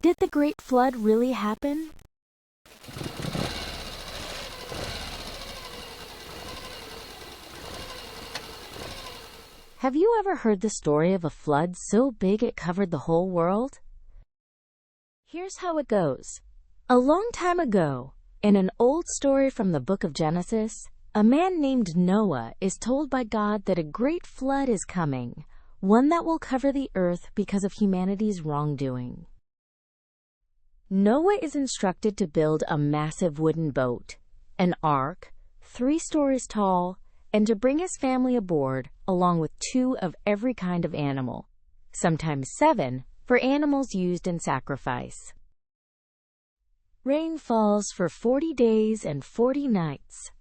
Did the Great Flood really happen? Have you ever heard the story of a flood so big it covered the whole world? Here's how it goes. A long time ago, in an old story from the book of Genesis, a man named Noah is told by God that a great flood is coming, one that will cover the earth because of humanity's wrongdoing. Noah is instructed to build a massive wooden boat, an ark, 3 stories tall, and to bring his family aboard, along with 2 of every kind of animal, sometimes 7, for animals used in sacrifice. Rain falls for 40 days and 40 nights.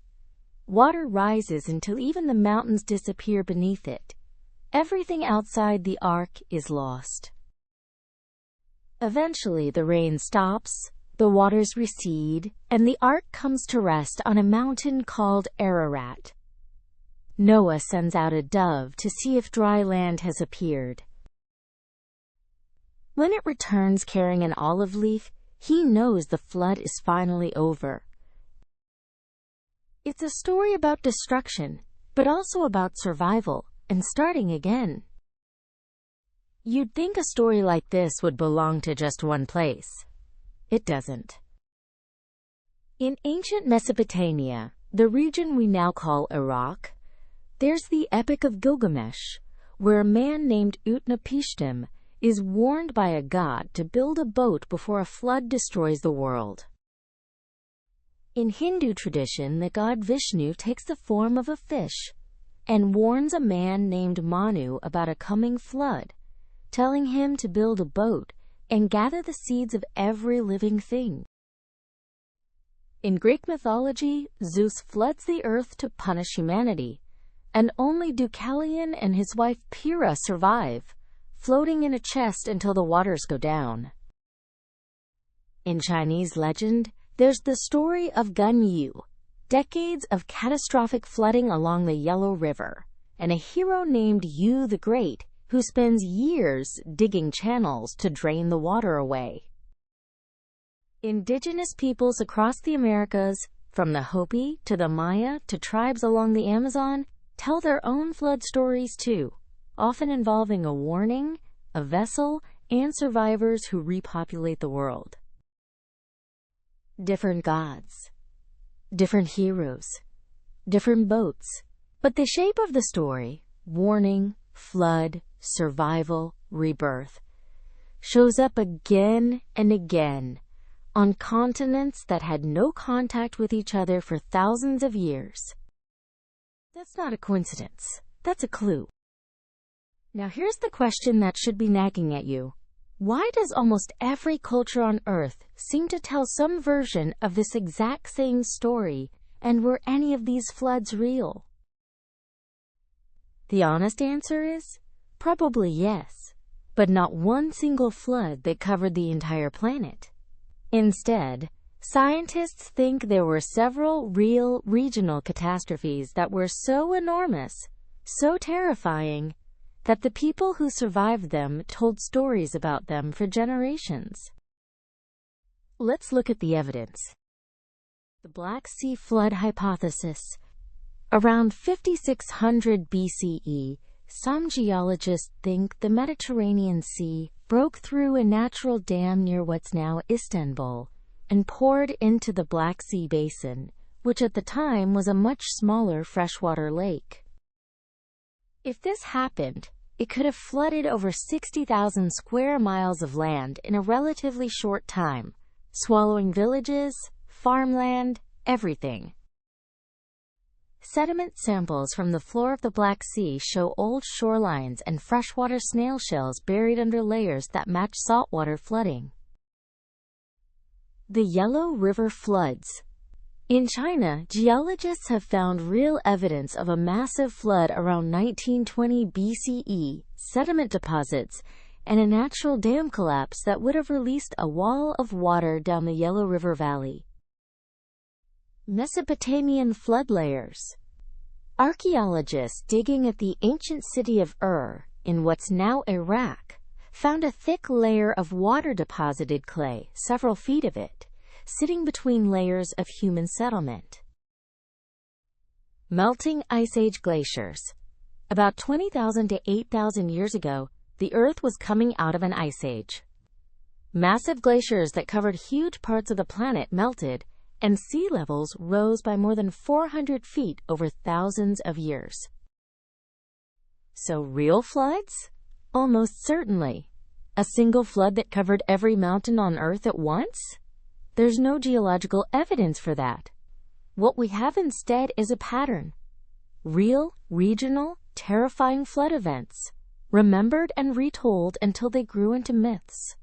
Water rises until even the mountains disappear beneath it. Everything outside the ark is lost. Eventually, the rain stops, the waters recede, and the ark comes to rest on a mountain called Ararat. Noah sends out a dove to see if dry land has appeared. When it returns carrying an olive leaf, he knows the flood is finally over. It's a story about destruction, but also about survival and starting again. You'd think a story like this would belong to just one place. It doesn't. In ancient Mesopotamia, the region we now call Iraq, there's the Epic of Gilgamesh, where a man named Utnapishtim is warned by a god to build a boat before a flood destroys the world. In Hindu tradition, the god Vishnu takes the form of a fish and warns a man named Manu about a coming flood, telling him to build a boat and gather the seeds of every living thing. In Greek mythology, Zeus floods the earth to punish humanity, and only Deucalion and his wife Pyrrha survive, floating in a chest until the waters go down. In Chinese legend, there's the story of Gun Yu, decades of catastrophic flooding along the Yellow River, and a hero named Yu the Great who spends years digging channels to drain the water away. Indigenous peoples across the Americas, from the Hopi to the Maya to tribes along the Amazon, tell their own flood stories too, often involving a warning, a vessel, and survivors who repopulate the world. Different gods, different heroes, different boats, but the shape of the story, warning, flood, survival, rebirth, shows up again and again on continents that had no contact with each other for thousands of years. That's not a coincidence. That's a clue. Now here's the question that should be nagging at you. Why does almost every culture on Earth seem to tell some version of this exact same story, and were any of these floods real? The honest answer is, probably yes, but not one single flood that covered the entire planet. Instead, scientists think there were several real regional catastrophes that were so enormous, so terrifying, that the people who survived them told stories about them for generations. Let's look at the evidence. The Black Sea Flood Hypothesis. Around 5600 BCE, some geologists think the Mediterranean Sea broke through a natural dam near what's now Istanbul and poured into the Black Sea Basin, which at the time was a much smaller freshwater lake. If this happened, it could have flooded over 60,000 square miles of land in a relatively short time, swallowing villages, farmland, everything. Sediment samples from the floor of the Black Sea show old shorelines and freshwater snail shells buried under layers that match saltwater flooding. The Yellow River floods. In China, geologists have found real evidence of a massive flood around 1920 BCE, sediment deposits, and a natural dam collapse that would have released a wall of water down the Yellow River Valley. Mesopotamian flood layers. Archaeologists digging at the ancient city of Ur, in what's now Iraq, found a thick layer of water-deposited clay, several feet of it, sitting between layers of human settlement. Melting Ice Age glaciers. About 20,000 to 8,000 years ago, the Earth was coming out of an ice age. Massive glaciers that covered huge parts of the planet melted, and sea levels rose by more than 400 feet over thousands of years. So real floods? Almost certainly. A single flood that covered every mountain on Earth at once? There's no geological evidence for that. What we have instead is a pattern. Real, regional, terrifying flood events, remembered and retold until they grew into myths.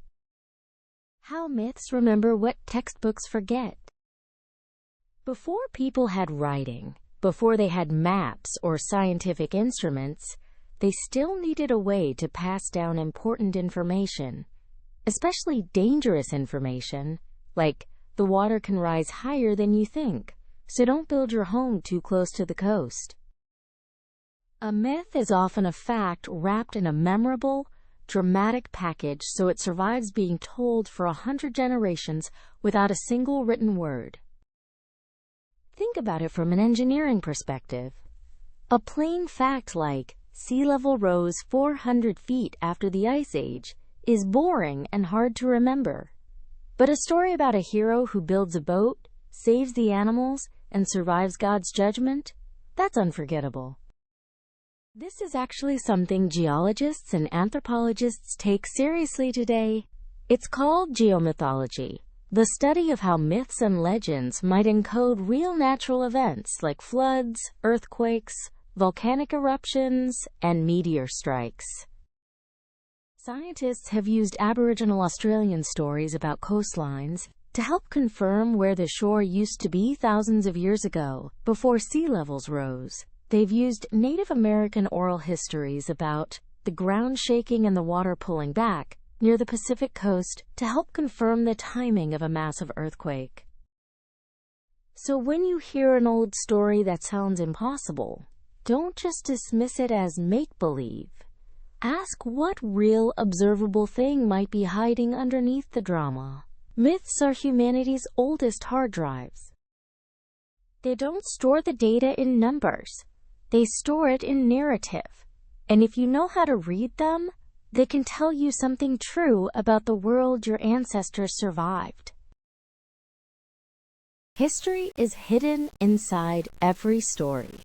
How myths remember what textbooks forget. Before people had writing, before they had maps or scientific instruments, they still needed a way to pass down important information, especially dangerous information, like the water can rise higher than you think, so don't build your home too close to the coast. A myth is often a fact wrapped in a memorable, dramatic package so it survives being told for 100 generations without a single written word. Think about it from an engineering perspective. A plain fact like sea level rose 400 feet after the Ice Age is boring and hard to remember. But a story about a hero who builds a boat, saves the animals, and survives God's judgment? That's unforgettable. This is actually something geologists and anthropologists take seriously today. It's called geomythology, the study of how myths and legends might encode real natural events like floods, earthquakes, volcanic eruptions, and meteor strikes. Scientists have used Aboriginal Australian stories about coastlines to help confirm where the shore used to be thousands of years ago, before sea levels rose. They've used Native American oral histories about the ground shaking and the water pulling back near the Pacific coast to help confirm the timing of a massive earthquake. So when you hear an old story that sounds impossible, don't just dismiss it as make-believe. Ask what real observable thing might be hiding underneath the drama. Myths are humanity's oldest hard drives. They don't store the data in numbers. They store it in narrative. And if you know how to read them, they can tell you something true about the world your ancestors survived. History is hidden inside every story.